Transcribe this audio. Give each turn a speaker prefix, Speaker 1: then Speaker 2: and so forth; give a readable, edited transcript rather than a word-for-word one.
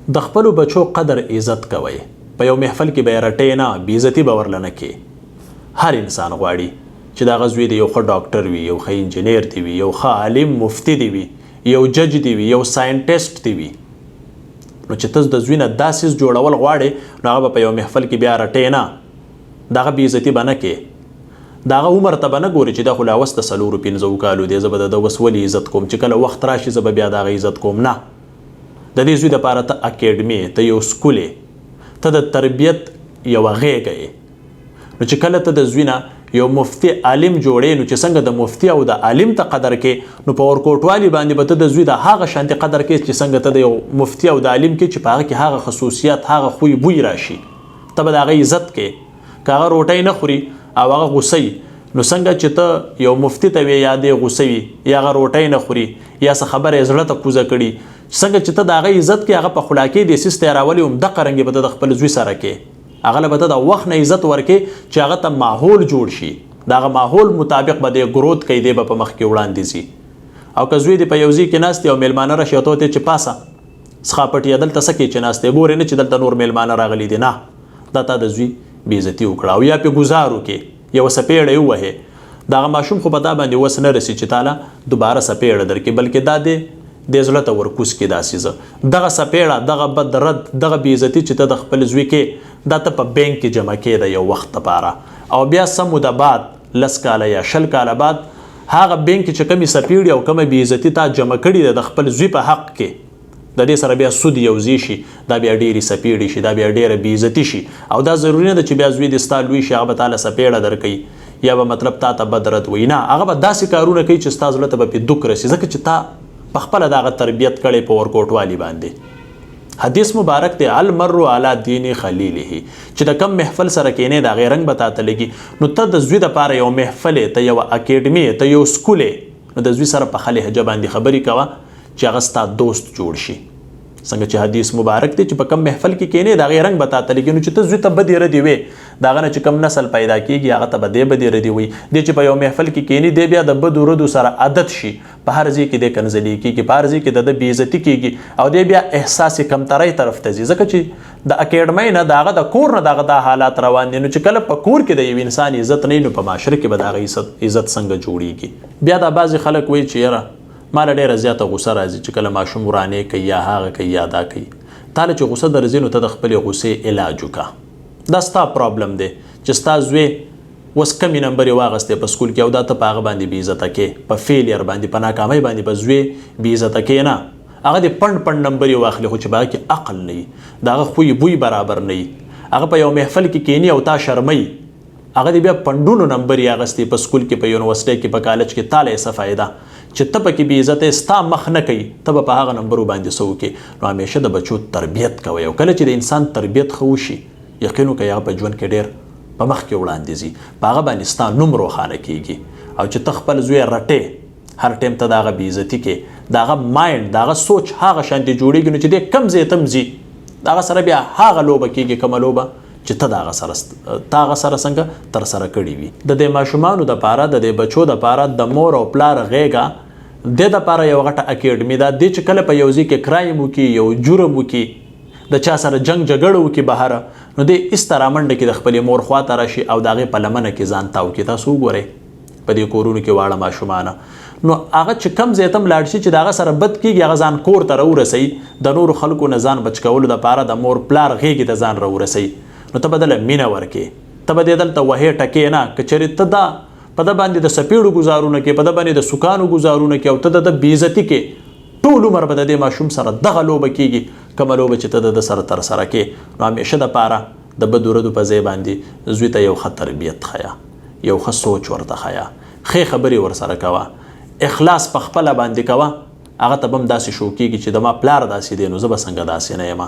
Speaker 1: د خپلو بچو قدر عزت کوئ. په یو محفل کې به یې رټئ نه، بېعزتي به ورله نه کې. هر انسان غواړي چې د هغه زوی دی یو ښه ډاکټر وي، یو ښه انجینیر دی وي، یو ښه عالم مفتي دی وي، یو جج دی وي، یو ساینټسټ دی وي. نو چې ته د زوی نه دا څیز جوړول غواړې نو هغه به په یو محفل کې بیا رټئ نه، د هغه بېعزتي به نه کې. د هغه عمر ته به نه ګورې چې دا خو لا اوس د 4-5 کالو دی، زه به د اوس ولې عزت کوم، چې کله وخت راشي زه به بیا د هغه عزت کوم. نه، د دې زوی دپاره ته اکیډمي، ته یو سکول یې، ته د تربیت یوه غېږه یې. نو چې کله ته د زوی نه یو مفتي عالم جوړې نو چې څنګه د مفتي او د عالم ته قدر کې، نو په ورکوټوالي باندې به ته د زوی د هغه شانتې قدر کې چې څنګه ته د یو مفتي او د عالم کې چې په هغه کې هغه خصوصیت، هغه خوی بوی راشي، ته به د هغه عزت کې. که هغه روټۍ نه خوري او هغه غوسه وي نو څنګه چې ته یو مفتي ته وې یا دې غوسه وي یا هغه روټۍ نه خوري یا څه خبره یې زړه ته کوزه کړي، څنګه چې ته د هغه عزت کې هغه په خوله کې دې سیس تیراولي، همدغه رنګې به ته د خپل زوی سره کې. هغه له به ته د وخت نه عزت ورکې چې هغه ته ماحول جوړ شي، د هغه ماحول مطابق به دې ګروت کوي، دی به په مخ کې وړاندې ځي. او که زوی دې په یو ځای کې ناست او میلمانه راشي او ته ورته چې پاسه څښاپټیه دلته څه کوې چې ناست یې، ګورې نه چې دلته نور میلمانه راغلي دي. نه، دا تا د زوی بېعزتي وکړه او یا پې ګزار وکړې، یوه څپېړه یې ووهې. د هغه ماشوم خو په دا باندې وس نه رسي چې تاله دوباره څپېړه درکړي، بلکې دا دې زړه ته ورکوس کړي دا څیزه، دغه څپېړه، دغه بد رد، دغه بېعزتي چې ته د خپل زوی کې، دا ته په بینک کې جمع کړې د یو وخت دپاره، او بیا څه موده بعد 10 کاله یا 20 کاله بعد هغه بینک چې کومې څپېړې او کومه بېعزتي تا جمع کړې ده د خپل زوی په حق کې، د دې سره بیا سود یوځای شي، دا بیا ډېرې څپېړې شي، دا بیا ډېره بېعزتي شي. او دا ضروري نه ده چې بیا زوی دې ستا لوی شي هغه به تاله څپېړه درکوي یا به مطلب تا ته بد رد وي. نه، هغه به داسې کارونه کوي چې ستا زړه ته به پې دوک رسي، ځکه چې تا په خپله د هغه تربیت کړی په ورکوټوالي باندې. حدیث مبارک دی المرء علی دین خلیله، چې د کم محفل سره کینې د هغې رنګ به تا ته لګي. نو ته د زوی دپاره یو محفل یې، ته یوه اکیډمي، ته یو سکول یې، نو د زوی سره په ښه لهجه باندې خبرې کوه چې هغه ستا دوست جوړ شي. څنګه چې حدیث مبارک دی چې په کم محفل کې کینې د هغې رنګ به تا ته لګي. نو چې ته زوی ته بدې ردې وې، د هغه نه چې کم نسل پیدا کېږي هغه ته به دې بدې ردې وي. دی چې په یو محفل کې کیني دی بیا د بدو ردو سره عادت شي، په هر ځای کې دی کنځلي کېږي، په هر ځای کې د ده بېعزتي کېږي او دی بیا احساس کمترۍ طرف ته ځي، ځکه چې د اکیډمۍ نه د هغه د کور نه دغه دا حالات روان دي. نو چې کله په کور کې د یو انسان عزت نه وي نو په معاشره کې به د هغه عزت څنګه جوړېږي. بیا دا بعضې خلک وایي چې یاره ما له ډېره زیاته غوسه راځي چې کله ماشوم ورانې کوي یا هغه کوي یا دا کوي. تاله چې غوسه درځي نو ته د خپلې غوسې علاج وکړه، دا ستا پرابلم دی چې ستا زوی اوس کمې نمبرې واغستې په سکول کې او دا ته په هغه باندې بېعزته کې، په فیلیر باندې، په ناکامۍ باندې به زوی بېعزته کې. نه، هغه دې پنډ نمبرې واخلي خو چې په هغه کې عقل نه وي، د هغه خوی بوی برابر نه وي، هغه په یو محفل کې کیني او تا شرموي، هغه دې بیا پنډونو نمبرې اخیستې په سکول کې، په یونیورسټۍ کې، په کالج کې، تاله یې څه فایده چې ته پکې بېعزته ستا مخ نه کوي، ته به په هغه نمبرو باندې څه وکړې. نو همیشه د بچو تربیت کوئ، او کله چې د انسان تربیت ښه وشي یقین وکړئ هغه په ژوند کې ډېر په مخ کې وړاندې ځي، په هغه باندې ستا نوم روښانه کېږي. او چې ته خپل زوی رټې هر ټایم ته د هغه بېعزتي کې، د هغه مایند، د هغه سوچ هغه شانتې جوړېږي، نو چې دی کم ځای ته هم ځي د هغه سره بیا هغه لوبه کېږي، کومه لوبه چې ته د هغه سره څنګه ترسره کړې وي. د دې ماشومانو دپاره، د دې بچو دپاره د مور او پلار غېږه د دپاره یو غټه اکیډمي ده. دی چې کله په یو ځای کې کرایم وکړي، یو جرم وکړي، د چا سره جنګ جګړه وکړي بهره، نو دی ایسته رامنډه کې د خپلې مور خواته راشي او د هغې په لمنه کې ځان تاو کړي. تاسو وګورئ په دې کورونو کې واړه ماشومانه، نو هغه چې کم ځای ته هم لاړ شي چې د هغه سره بد کېږي هغه ځان کور ته راورسوي، د نورو خلکو نه ځان بچ کولو دپاره د مور پلار غېږې ته ځان راورسوي. نو ته به دله مینه ورکې، ته به دې دلته وهې ټکې نه، که چېرې ته دا په ده باندې د څپېړو ګزارونه کې، په ده باندې د سوکانو ګزارونه کې او ته د ده بېعزتي کې، ټول عمر به د دې ماشوم سره دغه لوبه کېږي، کومه لوبه چې ته د ده سره ترسره کې. نو همیشه دپاره د بدو ردو په ځای باندې زوی ته یو ښه تربیت ښیه، یو ښه سوچ ورته ښیه، ښې خبرې ورسره کوه، اخلاص په خپله باندې کوه، هغه ته به هم داسې شو کېږي چې د ما پلار داسې دی نو زه به څنګه داسې نه یم.